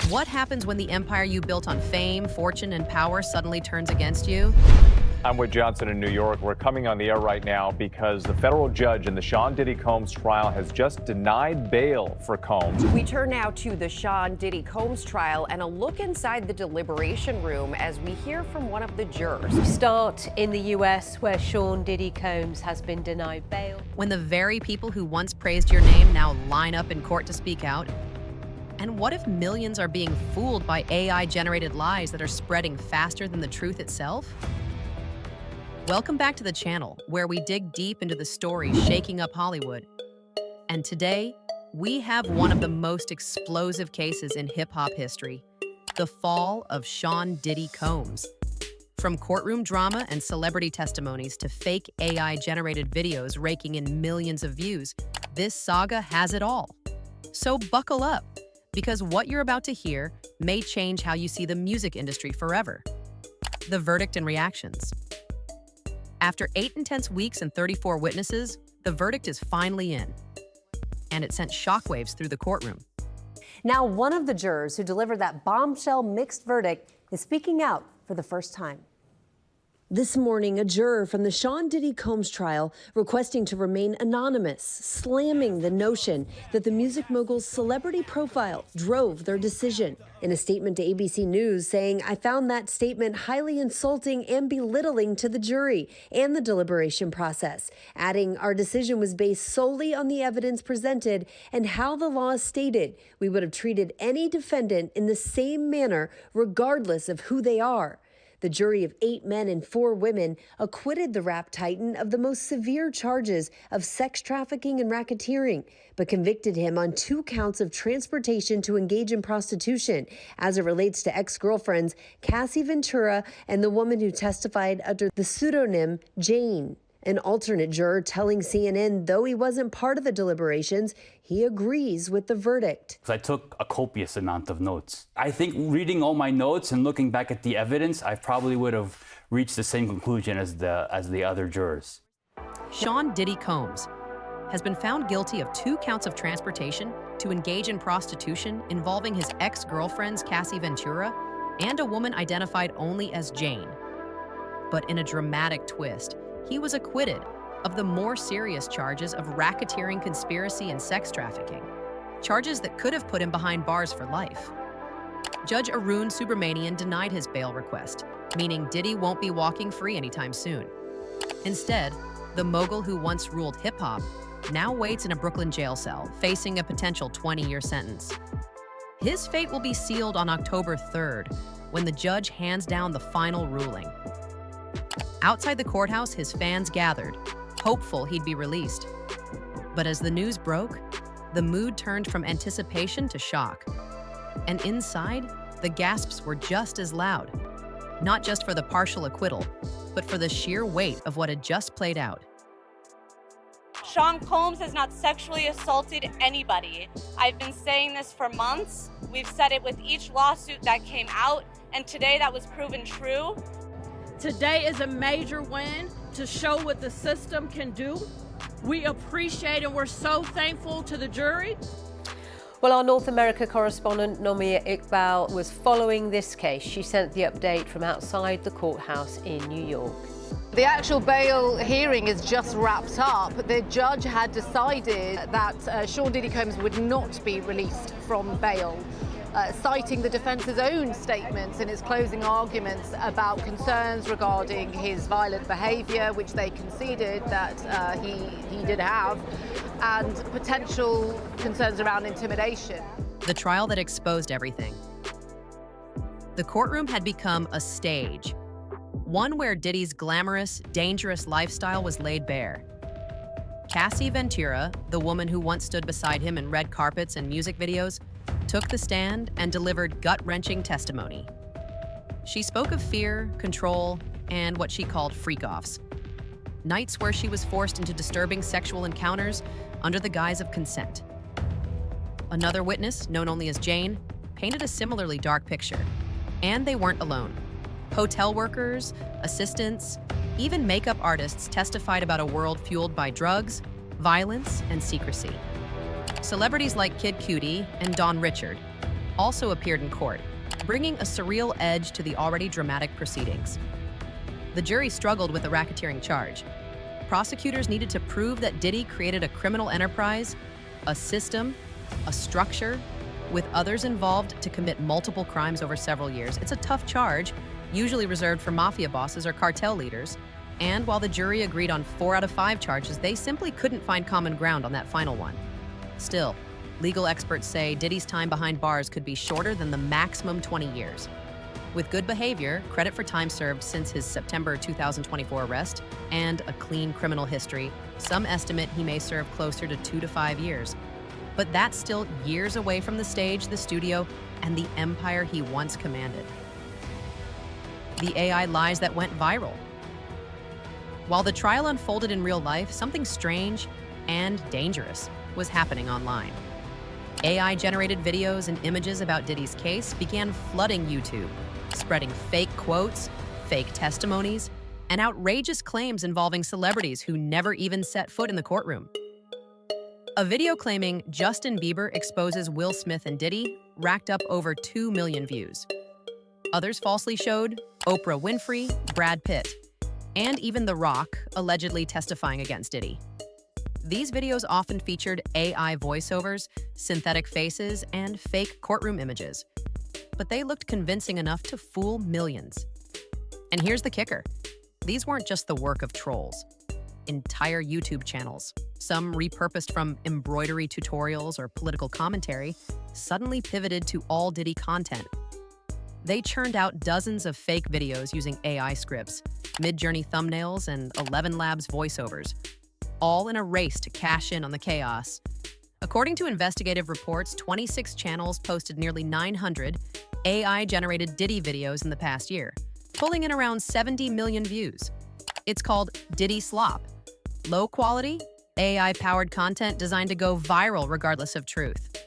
What happens when the empire you built on fame, fortune, and power suddenly turns against you? I'm with Johnson in New York. We're coming on the air right now because the federal judge in the Sean Diddy Combs trial has just denied bail for Combs. We turn now to the Sean Diddy Combs trial and a look inside the deliberation room as we hear from one of the jurors. We start in the US, where Sean Diddy Combs has been denied bail. When the very people who once praised your name now line up in court to speak out? And what if millions are being fooled by AI-generated lies that are spreading faster than the truth itself? Welcome back to the channel, where we dig deep into the stories shaking up Hollywood. And today, we have one of the most explosive cases in hip-hop history, the fall of Sean Diddy Combs. From courtroom drama and celebrity testimonies to fake AI-generated videos raking in millions of views, this saga has it all. So buckle up, because what you're about to hear may change how you see the music industry forever. The verdict and reactions. After 8 intense weeks and 34 witnesses, the verdict is finally in. And it sent shockwaves through the courtroom. Now, one of the jurors who delivered that bombshell mixed verdict is speaking out for the first time. This morning, a juror from the Sean Diddy Combs trial requesting to remain anonymous, slamming the notion that the music mogul's celebrity profile drove their decision. In a statement to ABC News saying, "I found that statement highly insulting and belittling to the jury and the deliberation process," adding, "Our decision was based solely on the evidence presented and how the law stated. We would have treated any defendant in the same manner regardless of who they are." The jury of 8 men and 4 women acquitted the rap titan of the most severe charges of sex trafficking and racketeering, but convicted him on 2 counts of transportation to engage in prostitution as it relates to ex-girlfriends Cassie Ventura and the woman who testified under the pseudonym Jane. An alternate juror telling CNN, though he wasn't part of the deliberations, he agrees with the verdict. I took a copious amount of notes. I think reading all my notes and looking back at the evidence, I probably would have reached the same conclusion as the other jurors. Sean Diddy Combs has been found guilty of 2 counts of transportation to engage in prostitution involving his ex-girlfriends Cassie Ventura and a woman identified only as Jane. But in a dramatic twist, he was acquitted of the more serious charges of racketeering, conspiracy, and sex trafficking, charges that could have put him behind bars for life. Judge Arun Subramanian denied his bail request, meaning Diddy won't be walking free anytime soon. Instead, the mogul who once ruled hip-hop now waits in a Brooklyn jail cell, facing a potential 20-year sentence. His fate will be sealed on October 3rd, when the judge hands down the final ruling. Outside the courthouse, his fans gathered, hopeful he'd be released. But as the news broke, the mood turned from anticipation to shock. And inside, the gasps were just as loud. Not just for the partial acquittal, but for the sheer weight of what had just played out. Sean Combs has not sexually assaulted anybody. I've been saying this for months. We've said it with each lawsuit that came out, and today that was proven true. Today is a major win to show what the system can do. We appreciate and we're so thankful to the jury. Well, our North America correspondent, Nomia Iqbal, was following this case. She sent the update from outside the courthouse in New York. The actual bail hearing is just wrapped up. The judge had decided that Sean Diddy Combs would not be released from bail, citing the defense's own statements in its closing arguments about concerns regarding his violent behavior, which they conceded that he did have, and potential concerns around intimidation. The trial that exposed everything. The courtroom had become a stage, one where Diddy's glamorous, dangerous lifestyle was laid bare. Cassie Ventura, the woman who once stood beside him in red carpets and music videos, took the stand and delivered gut-wrenching testimony. She spoke of fear, control, and what she called freak-offs. Nights where she was forced into disturbing sexual encounters under the guise of consent. Another witness, known only as Jane, painted a similarly dark picture. And they weren't alone. Hotel workers, assistants, even makeup artists testified about a world fueled by drugs, violence, and secrecy. Celebrities like Kid Cudi and Don Richard also appeared in court, bringing a surreal edge to the already dramatic proceedings. The jury struggled with the racketeering charge. Prosecutors needed to prove that Diddy created a criminal enterprise, a system, a structure, with others involved to commit multiple crimes over several years. It's a tough charge, usually reserved for mafia bosses or cartel leaders. And while the jury agreed on 4 out of 5 charges, they simply couldn't find common ground on that final one. Still, legal experts say Diddy's time behind bars could be shorter than the maximum 20 years. With good behavior, credit for time served since his September 2024 arrest, and a clean criminal history, some estimate he may serve closer to 2 to 5 years. But that's still years away from the stage, the studio, and the empire he once commanded. The AI lies that went viral. While the trial unfolded in real life, something strange and dangerous was happening online. AI-generated videos and images about Diddy's case began flooding YouTube, spreading fake quotes, fake testimonies, and outrageous claims involving celebrities who never even set foot in the courtroom. A video claiming Justin Bieber exposes Will Smith and Diddy racked up over 2 million views. Others falsely showed Oprah Winfrey, Brad Pitt, and even The Rock allegedly testifying against Diddy. These videos often featured AI voiceovers, synthetic faces, and fake courtroom images. But they looked convincing enough to fool millions. And here's the kicker. These weren't just the work of trolls. Entire YouTube channels, some repurposed from embroidery tutorials or political commentary, suddenly pivoted to all Diddy content. They churned out dozens of fake videos using AI scripts, Mid-Journey thumbnails, and 11 Labs voiceovers, all in a race to cash in on the chaos. According to investigative reports, 26 channels posted nearly 900 AI-generated Diddy videos in the past year, pulling in around 70 million views. It's called Diddy Slop. Low-quality, AI-powered content designed to go viral regardless of truth.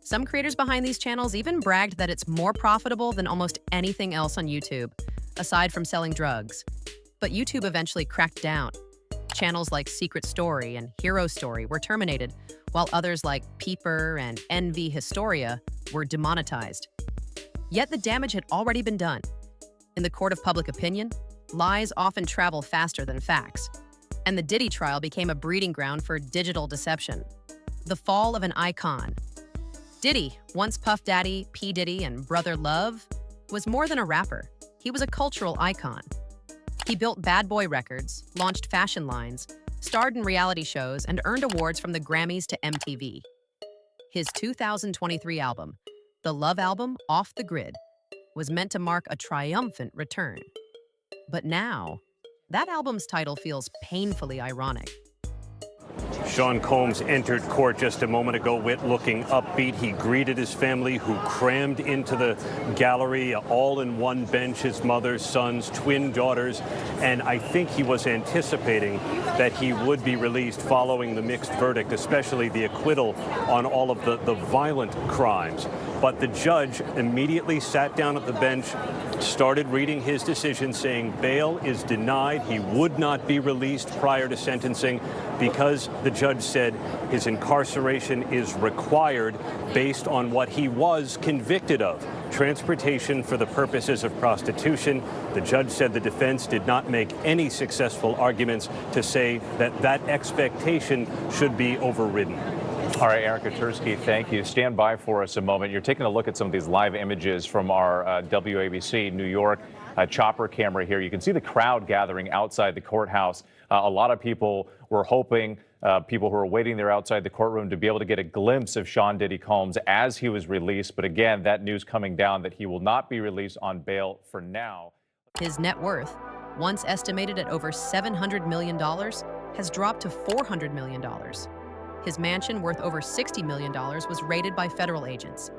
Some creators behind these channels even bragged that it's more profitable than almost anything else on YouTube, aside from selling drugs. But YouTube eventually cracked down. Channels like Secret Story and Hero Story were terminated, while others like Peeper and Envy Historia were demonetized. Yet the damage had already been done. In the court of public opinion, lies often travel faster than facts. And the Diddy trial became a breeding ground for digital deception. The fall of an icon. Diddy, once Puff Daddy, P. Diddy, and Brother Love, was more than a rapper. He was a cultural icon. He built Bad Boy Records, launched fashion lines, starred in reality shows, and earned awards from the Grammys to MTV. His 2023 album, the Love Album Off the Grid, was meant to mark a triumphant return. But now, that album's title feels painfully ironic. Sean Combs entered court just a moment ago, looking upbeat. He greeted his family, who crammed into the gallery, all in one bench, his mother, sons, twin daughters. And I think he was anticipating that he would be released following the mixed verdict, especially the acquittal on all of the violent crimes. But the judge immediately sat down at the bench, started reading his decision, saying bail is denied. He would not be released prior to sentencing because the judge said his incarceration is required based on what he was convicted of, transportation for the purposes of prostitution. The judge said the defense did not make any successful arguments to say that that expectation should be overridden. All right, Erica Tursky, thank you. Stand by for us a moment. You're taking a look at some of these live images from our WABC New York chopper camera here. You can see the crowd gathering outside the courthouse. A lot of people were hoping, people who were waiting there outside the courtroom, to be able to get a glimpse of Sean Diddy Combs as he was released. But again, that news coming down that he will not be released on bail for now. His net worth, once estimated at over $700 million, has dropped to $400 million. His mansion, worth over $60 million, was raided by federal agents.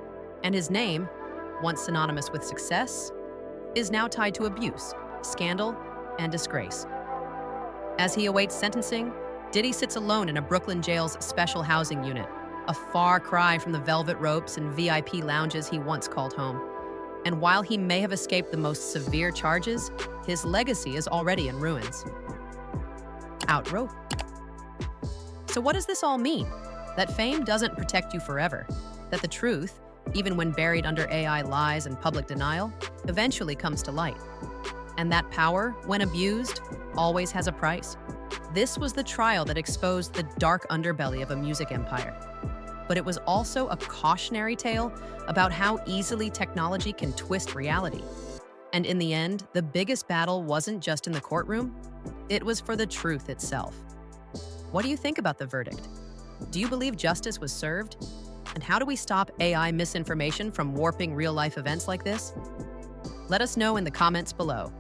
And his name, once synonymous with success, is now tied to abuse, scandal, and disgrace. As he awaits sentencing, Diddy sits alone in a Brooklyn jail's special housing unit, a far cry from the velvet ropes and VIP lounges he once called home. And while he may have escaped the most severe charges, his legacy is already in ruins. Out rope. So what does this all mean? That fame doesn't protect you forever, that the truth even when buried under AI lies and public denial, eventually comes to light. And that power, when abused, always has a price. This was the trial that exposed the dark underbelly of a music empire. But it was also a cautionary tale about how easily technology can twist reality. And in the end, the biggest battle wasn't just in the courtroom, it was for the truth itself. What do you think about the verdict? Do you believe justice was served? And how do we stop AI misinformation from warping real-life events like this? Let us know in the comments below.